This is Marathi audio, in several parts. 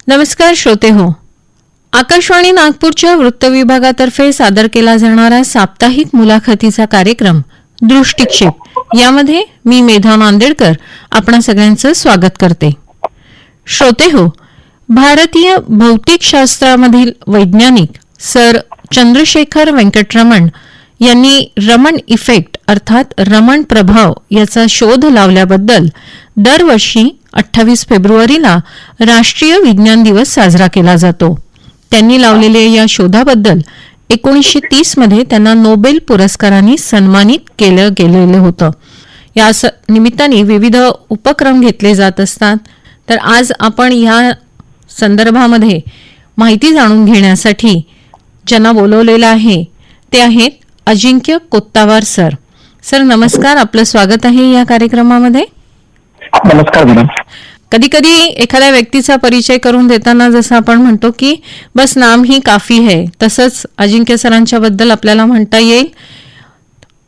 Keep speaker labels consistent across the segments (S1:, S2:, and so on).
S1: नमस्कार श्रोते हो, आकाशवाणी नागपूरच्या वृत्त विभागातर्फे सादर केला जाणारा साप्ताहिक मुलाखतीचा कार्यक्रम दृष्टिक्षेप यामध्ये मी मेधा नांदेडकर आपणा सगळ्यांचं स्वागत करते. श्रोते हो, भारतीय भौतिकशास्त्रामधील वैज्ञानिक सर चंद्रशेखर वेंकटरमण यांनी रमण इफेक्ट अर्थात रमण प्रभाव याचा शोध लावल्याबद्दल दरवर्षी 28 फेब्रुवारीला राष्ट्रीय विज्ञान दिवस साजरा केला जातो. त्यांनी लावलेल्या या शोधाबद्दल 1930 मध्ये त्यांना नोबेल पुरस्काराने सन्मानित केलं गेलेलं होतं. या निमित्ताने विविध उपक्रम घेतले जात असतात. तर आज आपण या संदर्भामध्ये माहिती जाणून घेण्यासाठी ज्यांना बोलवलेलं आहे ते आहेत अजिंक्य कोत्तावार सर. सर नमस्कार, आपलं स्वागत आहे या कार्यक्रमामध्ये.
S2: नमस्कार मॅडम.
S1: कधी कधी एखाद्या व्यक्तीचा परिचय करून देताना जसं आपण म्हणतो की बस नाम ही काफी है, तसंच अजिंक्य सरांच्या बद्दल आपल्याला म्हणता येईल.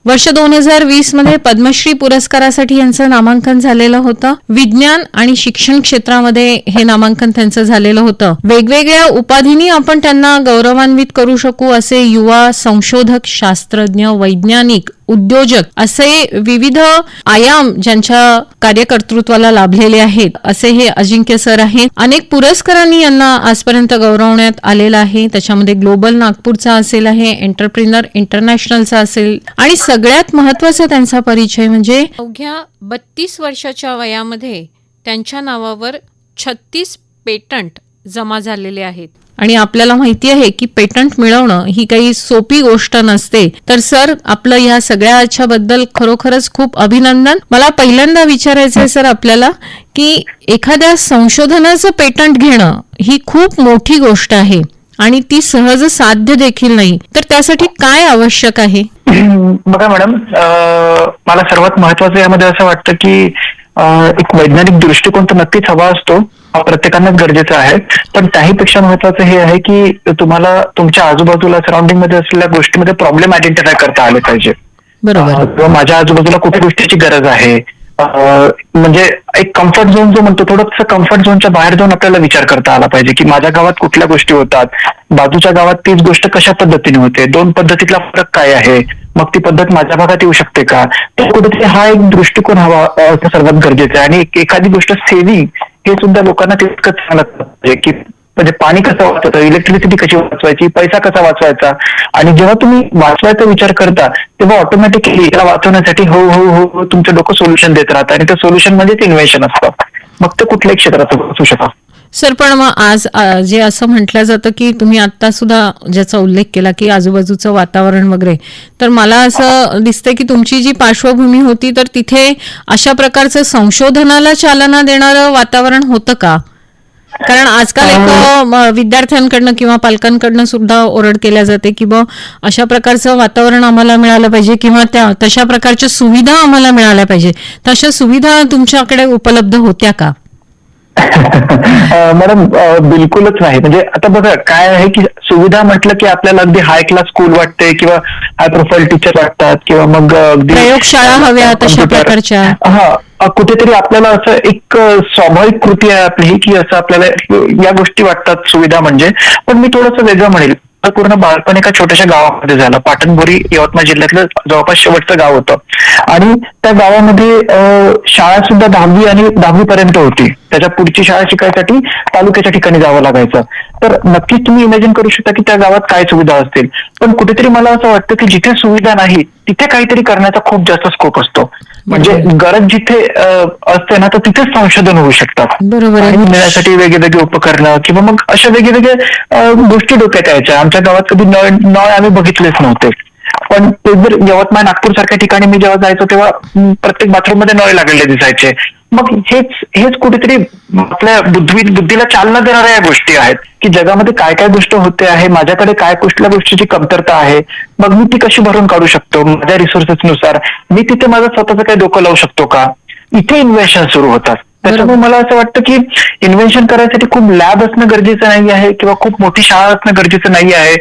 S1: वर्ष 2020 मध्ये पद्मश्री पुरस्कारासाठी यांचं नामांकन झालेलं होतं. विज्ञान आणि शिक्षण क्षेत्रामध्ये हे नामांकन त्यांचं झालेलं होतं. वेगवेगळ्या उपाधींनी आपण त्यांना गौरवान्वित करू शकू असे युवा संशोधक, शास्त्रज्ञ, वैज्ञानिक, उद्योजक असे विविध आयाम ज्यांच्या कार्यकर्तृत्वाला लाभलेले आहेत असे हे अजिंक्य सर आहेत. अनेक पुरस्कारांनी यांना आजपर्यंत गौरवण्यात आलेलं आहे. त्याच्यामध्ये ग्लोबल नागपूरचा असेल आहे, एंटरप्रिनर इंटरनॅशनलचा असेल आणि सगळ्यात महत्वाचा त्यांचा परिचय म्हणजे अवघ्या 32 वर्षाच्या वयामध्ये त्यांच्या नावावर 36 पेटंट जमा झालेले आहेत. आणि आपल्याला माहिती आहे की पेटंट मिळवणं ही काही सोपी गोष्ट नसते. तर सर आपलं या सगळ्याच्या बद्दल खरोखरच खूप अभिनंदन. मला पहिल्यांदा विचारायचं आहे सर आपल्याला की एखाद्या संशोधनाचं पेटंट घेणं ही खूप मोठी गोष्ट आहे आणि ती सहज साध्य देखील नाही. तर त्यासाठी काय आवश्यक आहे?
S2: बघा मॅडम, मला सर्वात महत्वाचं यामध्ये असं वाटतं की एक वैज्ञानिक दृष्टिकोन तर नक्कीच हवा असतो, प्रत्येकांनाच गरजेचं आहे. पण त्याहीपेक्षा महत्वाचं हे आहे की तुम्हाला तुमच्या आजूबाजूला सराउंडिंग मध्ये असलेल्या गोष्टीमध्ये प्रॉब्लेम आयडेंटिफाय करता आले पाहिजे.
S1: बरोबर.
S2: माझ्या आजूबाजूला कुठल्या गोष्टीची गरज आहे, म्हणजे एक कम्फर्ट झोन जो म्हणतो, थोडंसं कम्फर्ट झोनच्या बाहेर जाऊन आपल्याला विचार करता आला पाहिजे की माझ्या गावात कुठल्या गोष्टी होतात, बाजूच्या गावात तीच गोष्ट कशा पद्धतीने होते, दोन पद्धतीतला फरक काय आहे, मग ती पद्धत माझ्या भागात येऊ शकते का. तर कुठेतरी हा एक दृष्टिकोन हवा सर्वात गरजेचा आहे. आणि एखादी गोष्ट सेव्हिंग हे सुद्धा लोकांना तितकंच सांगत पाहिजे की म्हणजे पाणी कसं वाचवायचं, इलेक्ट्रिसिटी कशी वाचवायची, पैसा कसा वाचवायचा. आणि जेव्हा तुम्ही वाचवायचा विचार करता तेव्हा ऑटोमॅटिकली याला वाचवण्यासाठी हो हो हो हो तुमचं डोकं सोल्युशन देत राहतं. आणि ते सोल्युशन म्हणजेच इन्व्हेन्शन असतं, मग ते कुठल्याही क्षेत्रात असू शकतं.
S1: सर पण मग आज जे असं म्हटलं जातं की तुम्ही आता सुद्धा ज्याचा उल्लेख केला की आजूबाजूचं वातावरण वगैरे, तर मला असं दिसतंय की तुमची जी पार्श्वभूमी होती तर तिथे अशा प्रकारचं संशोधनाला चालना देणारं वातावरण होतं का? कारण आजकाल एक विद्यार्थ्यांकडनं किंवा पालकांकडनं सुद्धा ओरड केल्या जाते की बा अशा प्रकारचं वातावरण आम्हाला मिळालं पाहिजे किंवा त्या तशा प्रकारच्या सुविधा आम्हाला मिळाल्या पाहिजे. तशा सुविधा तुमच्याकडे उपलब्ध होत्या का?
S2: मॅडम बिलकुलच नाही. म्हणजे आता बघा काय आहे की सुविधा म्हटलं की आपल्याला अगदी हाय क्लास स्कूल वाटते किंवा हाय प्रोफाईल टीचर वाटतात किंवा मग अगदी
S1: प्रयोगशाळा हव्या तशा प्रकारच्या.
S2: हा, कुठेतरी आपल्याला असं एक स्वाभाविक कृती आहे आपली की असं आपल्याला या गोष्टी वाटतात सुविधा म्हणजे. पण मी थोडंसं वेगळं म्हणेल. पूर्ण बालपण एका छोट्याशा गावामध्ये झालं. पाटणबोरी यवतमाळ जिल्ह्यातलं जवळपास शेवटचं गाव होतं. आणि त्या गावामध्ये शाळा सुद्धा 10वी आणि 10वी पर्यंत होती. त्याच्या पुढची शाळा शिकायसाठी तालुक्याच्या ठिकाणी जावं लागायचं. तर नक्कीच तुम्ही इमॅजिन करू शकता की त्या गावात काय सुविधा असतील. पण कुठेतरी मला असं वाटतं की जिथे सुविधा नाही तिथे काहीतरी करण्याचा खूप जास्त स्कोप असतो. म्हणजे गरज जिथे असते ना तर तिथेच संशोधन होऊ शकतात.
S1: बरोबर.
S2: मिळण्यासाठी वेगवेगळे उपकरणं किंवा मग अशा वेगवेगळ्या गोष्टी डोक्यात यायच्या. आमच्या गावात कधी नळ आम्ही बघितलेच नव्हते. पण ते जर यवतमाळ नागपूर सारख्या ठिकाणी मी जेव्हा जायचो तेव्हा प्रत्येक बाथरूम मध्ये नळ लागलेले दिसायचे. मग हेच कुठेतरी आपल्या बुद्धीला चालना देणाऱ्या या गोष्टी आहेत की जगामध्ये काय काय गोष्ट होते आहे, माझ्याकडे काय कुठल्या गोष्टीची कमतरता आहे, मग मी ती कशी भरून काढू शकतो माझ्या रिसोर्सेस नुसार, मी तिथे माझं स्वतःचं काही डोकं लावू शकतो का. इथे इन्व्हेन्शन सुरू होतात. त्याच्यामुळे मला असं वाटतं की इन्व्हेन्शन करायसाठी खूप लॅब असणं गरजेचं नाही आहे किंवा खूप मोठी शाळा असणं गरजेचं नाही आहे.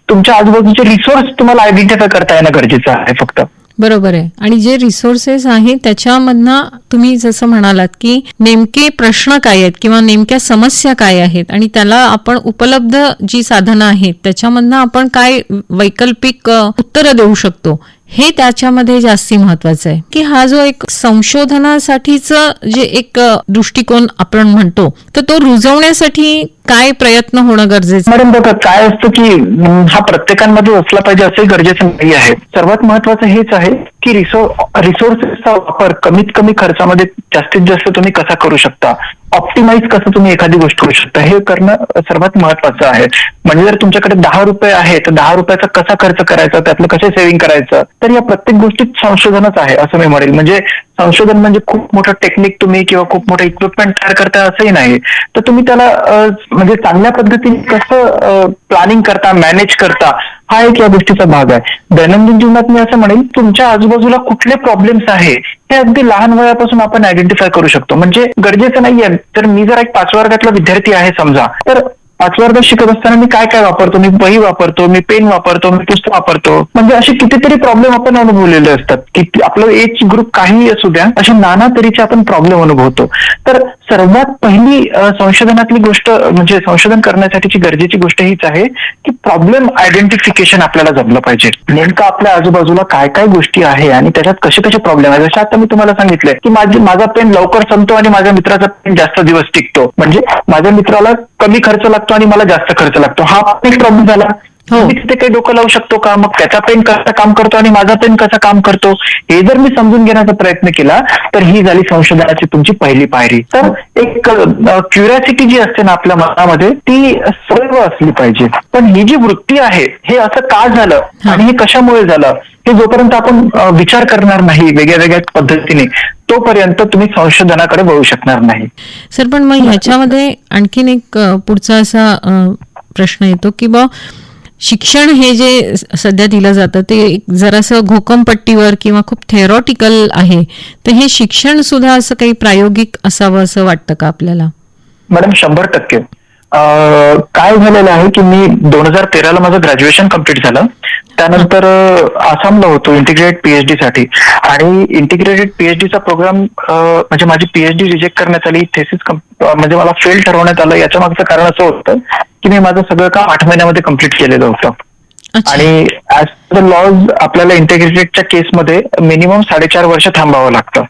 S2: तुमच्या आजूबाजूचे रिसोर्स तुम्हाला आयडेंटिफाय करता येणं गरजेचं आहे फक्त.
S1: बरोबर आहे. आणि जे रिसोर्सेस आहेत त्याच्यामधनं तुम्ही जसं म्हणालात की नेमके प्रश्न काय आहेत किंवा नेमक्या समस्या काय आहेत आणि त्याला आपण उपलब्ध जी साधनं आहेत त्याच्यामधनं आपण काय वैकल्पिक उत्तरं देऊ शकतो हे त्याच्यामध्ये जास्ती महत्वाचं आहे. की हा जो एक संशोधनासाठीच जे एक दृष्टिकोन आपण म्हणतो तर तो रुजवण्यासाठी काय प्रयत्न होणं गरजेचं.
S2: मॅडम बघा काय असतं की हा प्रत्येकांमध्ये असला पाहिजे असंही गरजेचं नाही आहे. सर्वात महत्वाचं हेच आहे की रिसोर्सेसचा वापर कमीत कमी खर्चामध्ये जास्तीत जास्त तुम्ही कसा करू शकता, ऑप्टिमाइज कसं तुम्ही एखादी गोष्ट करू शकता हे करणं सर्वात महत्वाचं आहे. म्हणजे जर तुमच्याकडे 10 रुपये आहे तर 10 रुपयाचा कसा खर्च करायचा, त्यातलं कसे सेव्हिंग करायचं, तर या प्रत्येक गोष्टीत संशोधनच आहे असं मी म्हणेल. म्हणजे संशोधन म्हणजे खूप मोठं टेक्निक तुम्ही किंवा खूप मोठं इक्विपमेंट तयार करता असंही नाही, तर तुम्ही त्याला म्हणजे चांगल्या पद्धतीने कसं प्लॅनिंग करता, मॅनेज करता हा एक या गोष्टीचा भाग आहे. दैनंदिन जीवनात मी असं म्हणेल तुमच्या आजूबाजूला कुठले प्रॉब्लेम्स आहे हे अगदी लहान वयापासून आपण आयडेंटिफाय करू शकतो. म्हणजे गरजेचं नाहीये तर मी जर एक 5व्या वर्गातला विद्यार्थी आहे समजा, तर 5व्या वर्गात शिकत असताना मी काय काय वापरतो, मी वही वापरतो, मी पेन वापरतो, मी पुस्तक वापरतो. म्हणजे असे कितीतरी प्रॉब्लेम आपण अनुभवलेले असतात की आपलं एज ग्रुप काहीही असू द्या, असे नाना तऱ्हेचे आपण प्रॉब्लेम अनुभवतो. तर सर्वात पहिली संशोधनातली गोष्ट म्हणजे संशोधन करण्यासाठीची गरजेची गोष्ट हीच आहे की प्रॉब्लेम आयडेंटिफिकेशन आपल्याला जमलं पाहिजे. नेमकं आपल्या आजूबाजूला काय काय गोष्टी आहे आणि त्याच्यात कसे कसे प्रॉब्लेम आहेत. जसं आता मी तुम्हाला सांगितलंय की माझा पेन लवकर संपतो आणि माझ्या मित्राचा पेन जास्त दिवस टिकतो. म्हणजे माझ्या मित्राला कमी खर्च लागतो आणि मला जास्त खर्च लागतो, हा एक प्रॉब्लेम झाला. मी तिथे काही डोकं लावू शकतो का, मग त्याचा पेन कसा काम करतो आणि माझा पेन कसा काम करतो हे जर मी समजून घेण्याचा प्रयत्न केला तर ही झाली संशोधनाची तुमची पहिली पायरी. तर एक क्युरिओसिटी जी असते ना आपल्या मनामध्ये ती सदैव असली पाहिजे. पण ही जी वृत्ती आहे हे असं का झालं आणि हे कशामुळे झालं हे जोपर्यंत आपण विचार करणार नाही वेगळ्या वेगळ्या पद्धतीने तोपर्यंत तुम्ही संशोधनाकडे वळू शकणार नाही.
S1: सर पण मग ह्याच्यामध्ये आणखीन एक पुढचा असा प्रश्न येतो की बा शिक्षण हे जे सध्या दिलं जातं ते जरासं घोकमपट्टीवर किंवा खूप थेरॉटिकल आहे, तर हे शिक्षण सुद्धा असं काही प्रायोगिक असावं असं वाटतं का आपल्याला.
S2: मॅडम 100%. काय झालेलं आहे की मी 2013ला माझं ग्रॅज्युएशन कम्प्लीट झालं. त्यानंतर आसामला होतो इंटिग्रेटेड पीएचडी साठी आणि इंटिग्रेटेड पीएचडीचा प्रोग्राम म्हणजे माझी पीएचडी रिजेक्ट करण्यात आली, थेसिस म्हणजे मला फेल ठरवण्यात आलं. याच्या मागचं कारण असं होतं की मी माझं सगळं काम 8 महिन्यामध्ये कम्प्लीट केलेलं होतं. आणि ऍज द लॉज आपल्याला इंटिग्रेटेडच्या केसमध्ये मिनिमम 4.5 वर्ष थांबावं लागतं.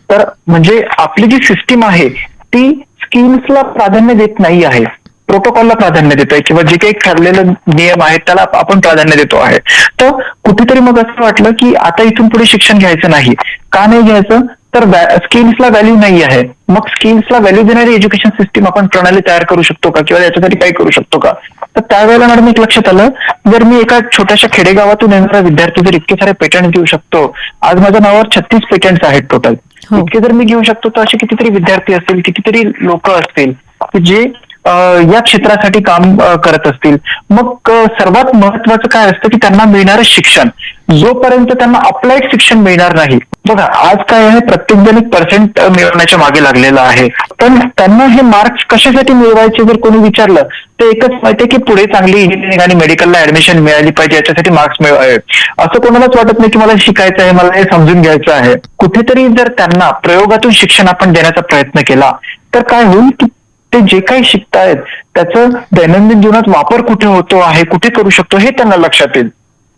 S2: तर म्हणजे आपली जी सिस्टीम आहे ती स्किल्सला प्राधान्य देत नाही आहे, प्रोटोकॉलला प्राधान्य देत आहे किंवा जे काही ठरलेलं नियम आहेत त्याला आपण प्राधान्य देतो आहे. तर कुठेतरी मग असं वाटलं की आता इथून पुढे शिक्षण घ्यायचं नाही. का नाही घ्यायचं, तर स्किल्सला व्हॅल्यू नाही आहे. मग स्किल्सला व्हॅल्यू देणारी एज्युकेशन सिस्टीम आपण प्रणाली तयार करू शकतो का किंवा याच्यासाठी काही करू शकतो का. तर त्यावेळेला मॅडम एक लक्षात आलं, जर मी एका छोट्याशा खेडेगावातून येणारा विद्यार्थी जर इतके सारे पेटंट घेऊ शकतो, आज माझ्या नावावर 36 पेटंट्स आहेत टोटल, इतके जर मी घेऊ शकतो तर असे कितीतरी विद्यार्थी असतील, कितीतरी लोक असतील की जे या क्षेत्रासाठी काम करत असतील. मग सर्वात महत्वाचं काय असतं की त्यांना मिळणारं शिक्षण जोपर्यंत त्यांना अप्लाइड शिक्षण मिळणार नाही. बघा आज काय आहे, प्रत्येक जण 1% मिळवण्याच्या मागे लागलेला आहे. पण त्यांना हे मार्क्स कशासाठी मिळवायचे जर कोणी विचारलं तर एकच माहितीये की पुढे चांगली इंजिनिअरिंग आणि मेडिकलला ऍडमिशन मिळाली पाहिजे याच्यासाठी मार्क्स मिळवावे. असं कोणालाच वाटत नाही की मला शिकायचं आहे, मला हे समजून घ्यायचं आहे. कुठेतरी जर त्यांना प्रयोगातून शिक्षण आपण देण्याचा प्रयत्न केला तर काय होईल की ते जे काही शिकतायत त्याचं दैनंदिन जीवनात वापर कुठे होतो आहे, कुठे करू शकतो हे त्यांना लक्षात येईल.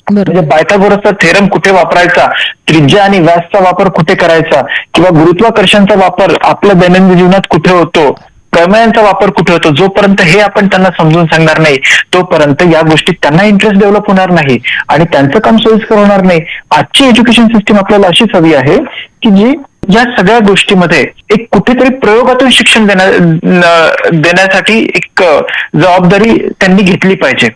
S2: म्हणजे पायथागोरसचा थेरम कुठे वापरायचा, त्रिज्या आणि व्यासचा वापर कुठे करायचा किंवा गुरुत्वाकर्षणचा वापर आपल्या दैनंदिन जीवनात कुठे होतो, प्रमेयांचा वापर कुठे होतो, जोपर्यंत हे आपण त्यांना समजून सांगणार नाही तोपर्यंत या गोष्टीत त्यांना इंटरेस्ट डेव्हलप होणार नाही आणि त्यांचं काम सोयीस्कर होणार नाही. आजची एज्युकेशन सिस्टीम आपल्याला अशीच हवी आहे की जी या सगळ्या गोष्टीमध्ये एक कुठेतरी प्रयोगातून शिक्षण देण्यासाठी एक जबाबदारी त्यांनी घेतली पाहिजे.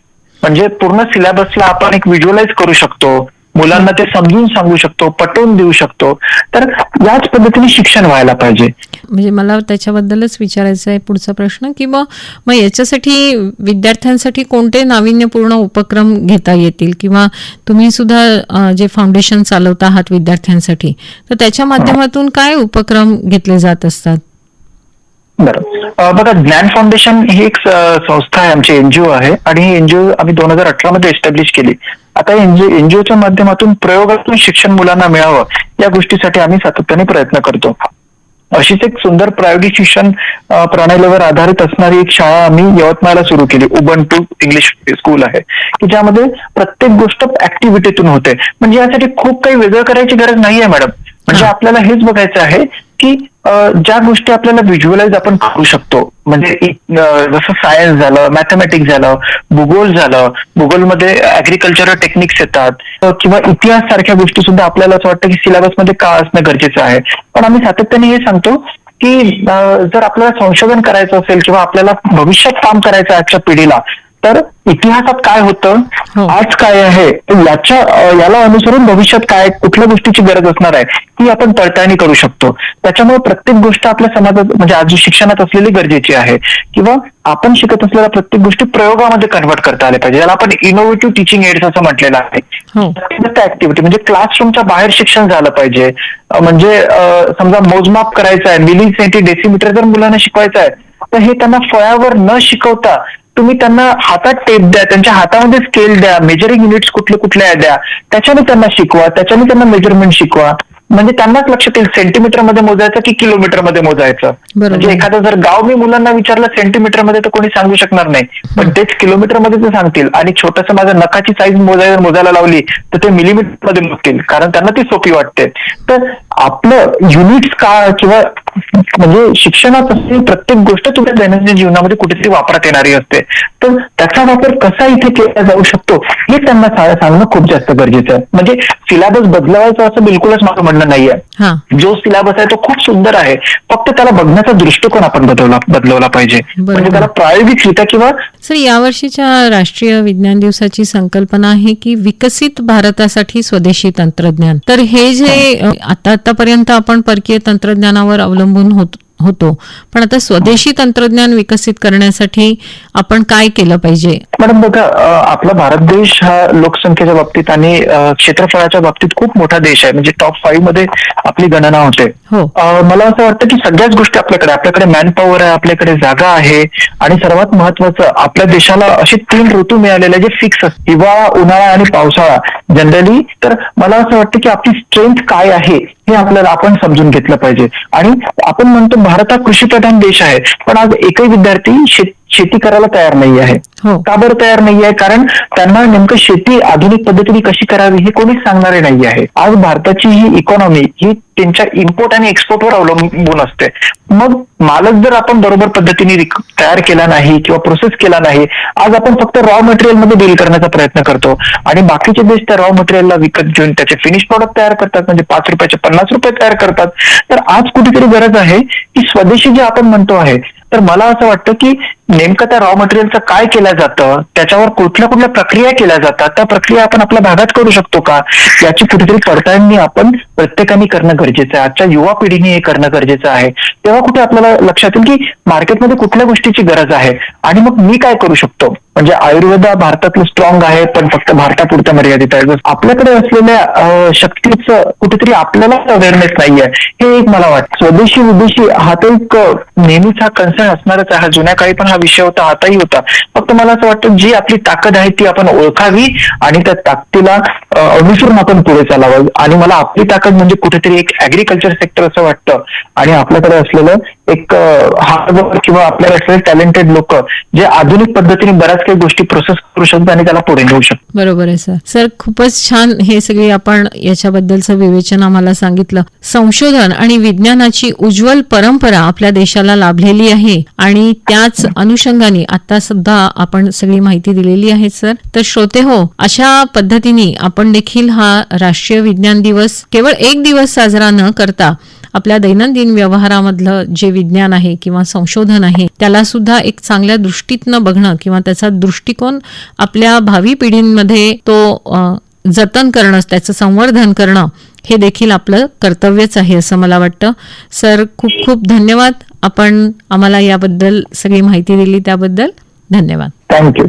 S2: म्हणजे पूर्ण सिलेबसला आपण एक व्हिज्युअलाइज करू शकतो, मुलांना ते समजून सांगू शकतो, पटवून देऊ शकतो. तर याच पद्धतीने शिक्षण व्हायला पाहिजे.
S1: म्हणजे मला त्याच्याबद्दलच विचारायचं आहे पुढचा प्रश्न, की मग याच्यासाठी विद्यार्थ्यांसाठी कोणते नाविन्यपूर्ण उपक्रम घेता येतील, किंवा तुम्ही सुद्धा जे फाउंडेशन चालवता आहात विद्यार्थ्यांसाठी, तर त्याच्या माध्यमातून काय उपक्रम घेतले जात असतात?
S2: बरं, बघा, ज्ञान फाउंडेशन ही एक संस्था आहे, आमची एनजीओ आहे, आणि ही एनजीओ आम्ही 2018 मध्ये एस्टॅब्लिश केली. आता एनजीओच्या माध्यमातून प्रयोगातून शिक्षण मुलांना मिळावं या गोष्टीसाठी आम्ही सातत्याने प्रयत्न करतो. अशीच एक सुंदर प्रायोगिक शिक्षण प्रणालीवर आधारित असणारी एक शाळा आम्ही यवतमाळला सुरू केली. उबंटू इंग्लिश स्कूल आहे, की ज्यामध्ये प्रत्येक गोष्ट ऍक्टिव्हिटीतून होते. म्हणजे यासाठी खूप काही वेगळं करायची गरज नाहीये मॅडम. म्हणजे आपल्याला हेच बघायचं आहे की ज्या गोष्टी आपल्याला व्हिज्युअलाइज आपण करू शकतो, म्हणजे जसं सायन्स झालं, मॅथमॅटिक्स झालं, भूगोल झालं, भूगोलमध्ये ऍग्रिकल्चरल टेक्निक्स येतात, किंवा इतिहास सारख्या गोष्टी सुद्धा आपल्याला असं वाटतं की सिलेबसमध्ये का असणं गरजेचं आहे. पण आम्ही सातत्याने हे सांगतो की जर आपल्याला संशोधन करायचं असेल किंवा आपल्याला भविष्यात काम करायचं आहे आजच्या पिढीला, तर इतिहासात काय होतं, आज काय आहे, याला अनुसरून भविष्यात काय कुठल्या गोष्टीची गरज असणार आहे ती आपण पडताळणी करू शकतो. त्याच्यामुळे प्रत्येक गोष्ट आपल्या समाजात, म्हणजे आज शिक्षणात असलेली गरजेची आहे, किंवा आपण शिकत असलेल्या प्रत्येक गोष्टी प्रयोगामध्ये कन्व्हर्ट करता आल्या पाहिजे. याला आपण इनोव्हेटिव्ह टीचिंग एड्स असं म्हटलेलं आहे. ऍक्टिव्हिटी म्हणजे क्लासरूमच्या बाहेर शिक्षण झालं पाहिजे. म्हणजे समजा मोजमाप करायचं आहे, मिली डेसिमीटर जर मुलांना शिकवायचं आहे, तर हे त्यांना फळ्यावर न शिकवता तुम्ही त्यांना हातात टेप द्या, त्यांच्या हातामध्ये स्केल द्या, मेजरिंग युनिट्स कुठले कुठले द्या, त्याच्याने त्यांना शिकवा, त्याच्याने त्यांना मेजरमेंट शिकवा. म्हणजे त्यांनाच लक्षात येईल सेंटीमीटर मध्ये मोजायचं की किलोमीटर मध्ये मोजायचं. म्हणजे एखादं जर गाव मी मुलांना विचारलं सेंटीमीटर मध्ये तर कोणी सांगू शकणार नाही, पण तेच किलोमीटर मध्ये ते सांगतील. आणि छोटंसं माझ्या नखाची साईज मोजायला लावली तर ते मिलीमीटर मध्ये मोजतील, कारण त्यांना ती सोपी वाटते. तर आपलं युनिट्स का, किंवा म्हणजे शिक्षणात असलेली प्रत्येक गोष्ट तुमच्या दैनंदिन जीवनामध्ये कुठेतरी वापरात येणारी असते. तर त्याचा वापर कसा इथे केला जाऊ शकतो हे त्यांना सांगणं खूप जास्त गरजेचं आहे. म्हणजे सिलेबस बदलवायचा असं बिलकुलच माझं म्हणणं नाहीये. जो सिलेबस आहे तो खूप सुंदर आहे, फक्त त्याला बघण्याचा दृष्टिकोन आपण बदलवला पाहिजे. म्हणजे त्याला प्रायोगिकरित्या किंवा
S1: सर, यावर्षीच्या राष्ट्रीय विज्ञान दिवसाची संकल्पना आहे की विकसित भारतासाठी स्वदेशी तंत्रज्ञान. तर हे जे आतापर्यंत आपण परकीय तंत्रज्ञानावर अवलंबून होतो, पण आता स्वदेशी तंत्रज्ञान विकसित करण्यासाठी आपण काय केलं पाहिजे?
S2: मॅडम बघा, आपला भारत देश हा लोकसंख्येच्या बाबतीत आणि क्षेत्रफळाच्या बाबतीत खूप मोठा देश आहे. म्हणजे टॉप 5 मध्ये आपली गणना होते. मला असं वाटतं की सगळ्याच गोष्टी आपल्याकडे मॅन पॉवर आहे, आपल्याकडे जागा आहे, आणि सर्वात महत्वाचं आपल्या देशाला असे 3 ऋतू मिळालेले जे फिक्स असतात, हिवाळा, उन्हाळा आणि पावसाळा जनरली. तर मला असं वाटतं की आपली स्ट्रेंथ काय आहे हे आपल्याला आपण समजून घेतलं पाहिजे. आणि आपण म्हणतो भारत हा कृषीप्रधान देश आहे, पण आज एकही विद्यार्थी शेती करायला तयार नाही आहे. का बरं तयार नाही आहे? कारण त्यांना नेमकं शेती आधुनिक पद्धतीने कशी करावी हे कोणीच सांगणारे नाही आहे. आज भारताची ही इकॉनॉमी ही त्यांच्या इम्पोर्ट आणि एक्सपोर्टवर अवलंबून असते. मग मालच जर आपण बरोबर पद्धतीने तयार केला नाही किंवा प्रोसेस केला नाही, आज आपण फक्त रॉ मटेरियल मध्ये डील करण्याचा प्रयत्न करतो, आणि बाकीचे देश त्या रॉ मटेरियलला विकत घेऊन त्याचे फिनिश प्रॉडक्ट तयार करतात, म्हणजे 5 रुपयाचे 50 रुपये तयार करतात. तर आज कुठेतरी गरज आहे की स्वदेशी जे आपण म्हणतो आहे, तर मला असं वाटतं की नेमकं त्या रॉ मटेरियलचं काय केलं जातं, त्याच्यावर कुठल्या कुठल्या प्रक्रिया केल्या जातात, त्या प्रक्रिया आपण आपल्या भागात करू शकतो का, याची कुठेतरी पडताळणी आपण प्रत्येकाने करणं गरजेचं आहे. आजच्या युवा पिढीने हे करणं गरजेचं आहे. तेव्हा कुठे आपल्याला लक्षात येईल की मार्केटमध्ये कुठल्या गोष्टीची गरज आहे, आणि मग मी काय करू शकतो. म्हणजे आयुर्वेद भारतातलं स्ट्रॉंग आहे, पण फक्त भारतापुरतं मर्यादित आहे. आपल्याकडे असलेल्या शक्तीचं कुठेतरी आपल्याला अवेअरनेस नाहीये, हे एक मला वाटतं. स्वदेशी विदेशी हा तर एक नेहमीच हा कन्सर्न असणारच आहे. हा जुन्या काळी पण हा विषय होता, आताही होता. फक्त मला असं वाटतं जी आपली ताकद आहे ती आपण ओळखावी आणि त्या ताकदीला अनुसरून आपण पुढे चालावं. आणि मला आपली ताकद म्हणजे कुठेतरी एक ऍग्रिकल्चर सेक्टर असं वाटतं, आणि आपल्याकडे असलेलं एक हार्डवर्क किंवा आपल्याकडे असलेले टॅलेंटेड लोक जे आधुनिक पद्धतीने बऱ्याच काही गोष्टी प्रोसेस करू शकतात आणि त्याला पुढे नेऊ शकतात.
S1: बरोबर आहे सर. सर, खूपच छान हे सगळे आपण याच्याबद्दलचं विवेचन आम्हाला सांगितलं. संशोधन आणि विज्ञानाची उज्ज्वल परंपरा आपल्या देशाला लाभलेली आहे, आणि त्याच अनुषंगाने आता सुद्धा आपण सगळी माहिती दिलेली आहे सर. तर श्रोते हो, अशा पद्धतीने आपण देखील हा राष्ट्रीय विज्ञान दिवस केवळ एक दिवस साजरा न करता आपल्या दैनंदिन व्यवहारामधलं जे विज्ञान आहे किंवा संशोधन आहे त्याला सुद्धा एक चांगल्या दृष्टीतनं बघणं किंवा त्याचा दृष्टिकोन आपल्या भावी पिढींमध्ये तो जतन करणं, त्याचं संवर्धन करणं हे देखील आपलं कर्तव्यच आहे असं मला वाटतं. सर, खूप खूप धन्यवाद. आपण आम्हाला याबद्दल सगळी माहिती दिली त्याबद्दल धन्यवाद.
S2: थँक्यू.